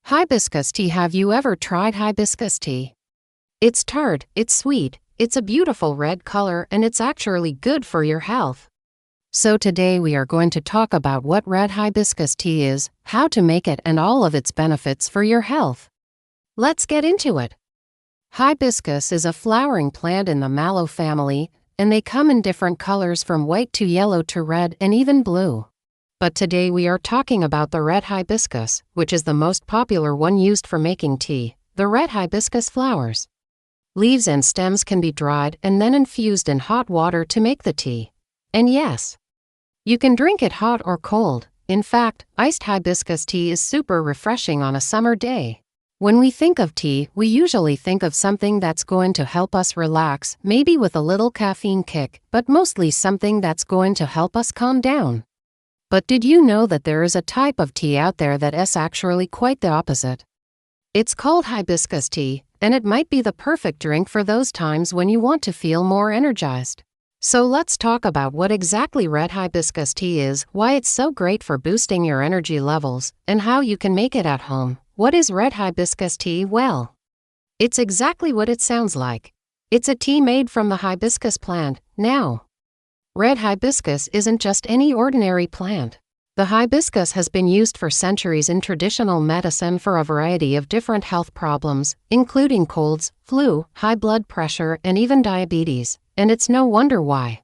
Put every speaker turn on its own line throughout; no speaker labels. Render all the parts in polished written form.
Hibiscus tea. Have you ever tried hibiscus tea? It's tart, it's sweet, it's a beautiful red color, and it's actually good for your health. So today we are going to talk about what red hibiscus tea is, how to make it, and all of its benefits for your health. Let's get into it. Hibiscus is a flowering plant in the mallow family, and they come in different colors from white to yellow to red and even blue. But today we are talking about the red hibiscus, which is the most popular one used for making tea. The red hibiscus flowers. Leaves and stems can be dried and then infused in hot water to make the tea. And yes, you can drink it hot or cold. In fact, iced hibiscus tea is super refreshing on a summer day. When we think of tea, we usually think of something that's going to help us relax, maybe with a little caffeine kick, but mostly something that's going to help us calm down. But did you know that there is a type of tea out there that is actually quite the opposite? It's called hibiscus tea, and it might be the perfect drink for those times when you want to feel more energized. So let's talk about what exactly red hibiscus tea is, why it's so great for boosting your energy levels, and how you can make it at home. What is red hibiscus tea? Well, it's exactly what it sounds like. It's a tea made from the hibiscus plant. Now, red hibiscus isn't just any ordinary plant. The hibiscus has been used for centuries in traditional medicine for a variety of different health problems, including colds, flu, high blood pressure, and even diabetes, and it's no wonder why.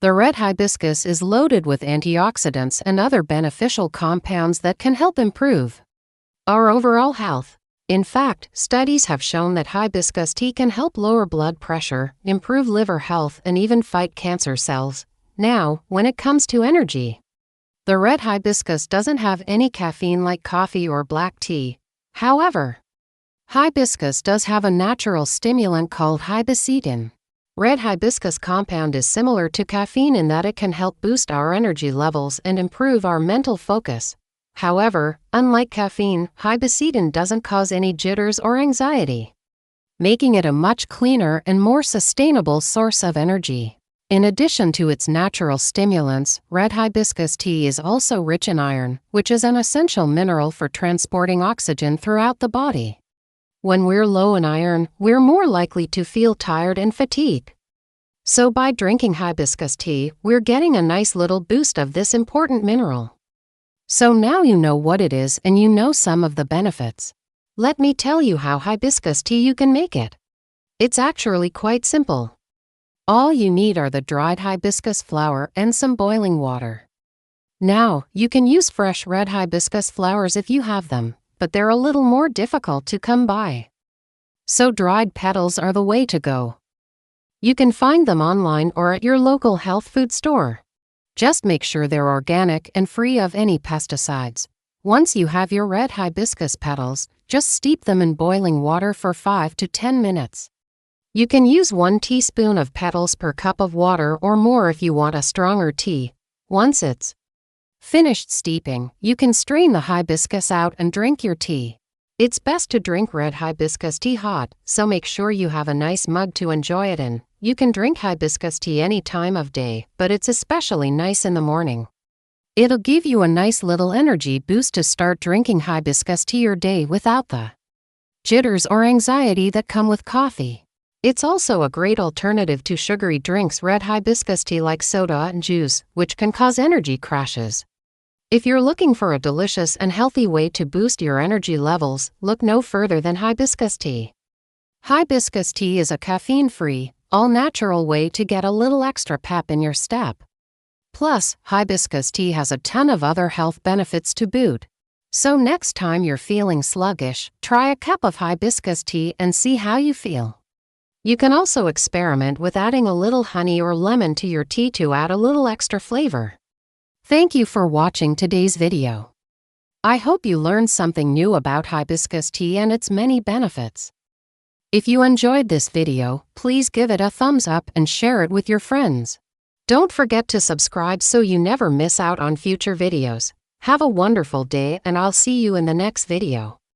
The red hibiscus is loaded with antioxidants and other beneficial compounds that can help improve our overall health. In fact, studies have shown that hibiscus tea can help lower blood pressure, improve liver health, and even fight cancer cells. Now, when it comes to energy, the red hibiscus doesn't have any caffeine like coffee or black tea. However, hibiscus does have a natural stimulant called hibiscine. Red hibiscus compound is similar to caffeine in that it can help boost our energy levels and improve our mental focus. However, unlike caffeine, hibiscine doesn't cause any jitters or anxiety, making it a much cleaner and more sustainable source of energy. In addition to its natural stimulants, red hibiscus tea is also rich in iron, which is an essential mineral for transporting oxygen throughout the body. When we're low in iron, we're more likely to feel tired and fatigued. So by drinking hibiscus tea, we're getting a nice little boost of this important mineral. So now you know what it is and you know some of the benefits. Let me tell you how hibiscus tea you can make it. It's actually quite simple. All you need are the dried hibiscus flower and some boiling water. Now, you can use fresh red hibiscus flowers if you have them, but they're a little more difficult to come by. So dried petals are the way to go. You can find them online or at your local health food store. Just make sure they're organic and free of any pesticides. Once you have your red hibiscus petals, just steep them in boiling water for 5 to 10 minutes. You can use 1 teaspoon of petals per cup of water or more if you want a stronger tea. Once it's finished steeping, you can strain the hibiscus out and drink your tea. It's best to drink red hibiscus tea hot, so make sure you have a nice mug to enjoy it in. You can drink hibiscus tea any time of day, but it's especially nice in the morning. It'll give you a nice little energy boost to start drinking hibiscus tea your day without the jitters or anxiety that come with coffee. It's also a great alternative to sugary drinks, red hibiscus tea like soda and juice, which can cause energy crashes. If you're looking for a delicious and healthy way to boost your energy levels, look no further than hibiscus tea. Hibiscus tea is a caffeine-free, all-natural way to get a little extra pep in your step. Plus, hibiscus tea has a ton of other health benefits to boot. So next time you're feeling sluggish, try a cup of hibiscus tea and see how you feel. You can also experiment with adding a little honey or lemon to your tea to add a little extra flavor. Thank you for watching today's video. I hope you learned something new about hibiscus tea and its many benefits. If you enjoyed this video, please give it a thumbs up and share it with your friends. Don't forget to subscribe so you never miss out on future videos. Have a wonderful day and I'll see you in the next video.